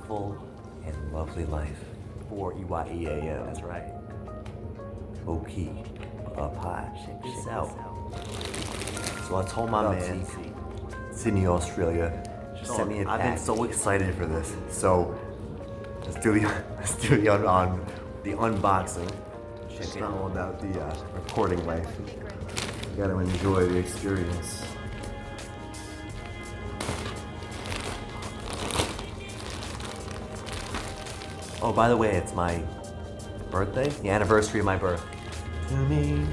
beautiful and lovely life. For EYEAM. That's right. O-Key. Up high. Check this out. So I told my man, Sydney, Australia, just sent me a pack. I've been so excited for this. So let's do the unboxing. It's not all about the recording life. You gotta enjoy the experience. Oh, by the way, it's my birthday, the anniversary of my birth. To me.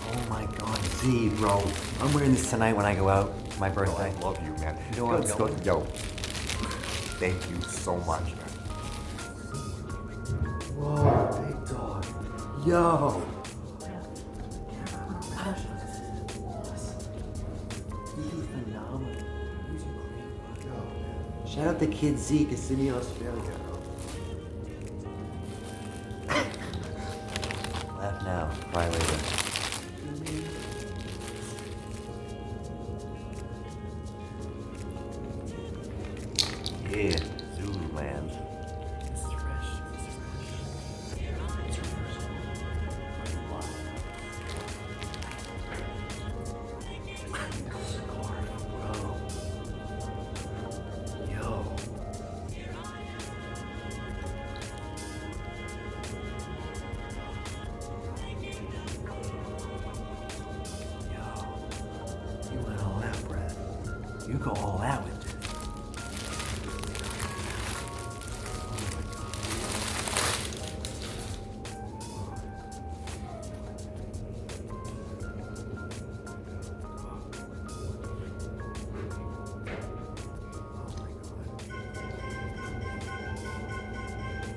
Oh my God, Z, bro. I'm wearing this tonight when I go out. My birthday. I love you, man. You know what I'm going? Yo, thank you so much, man. Whoa, big dog. Yo. This is phenomenal. These are great. Yo, man. Shout out to kid Zeek in Sydney, Australia. Laugh now, cry later. Yeah, Zulu land. This is fresh. This is fresh. It's real. Wow. Scarf, bro. Yo. You went all out, Brad. You go all out with this.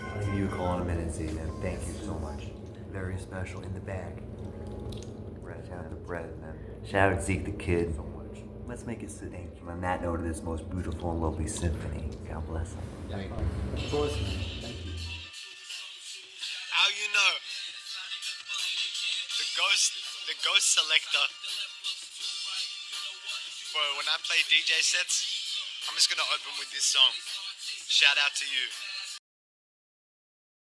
I'll give you a call in a minute, Z, man. Thank you so much. Very special in the bag. Bread, shout out to Bread, man. Shout out to Zeke the Kid. So much. Let's make it so thank you. On that note of this most beautiful and lovely symphony. God bless him. Thank you. Of course, man. Thank you. How you know? The ghost selector. Bro, when I play DJ sets, I'm just gonna open with this song. Shout out to you.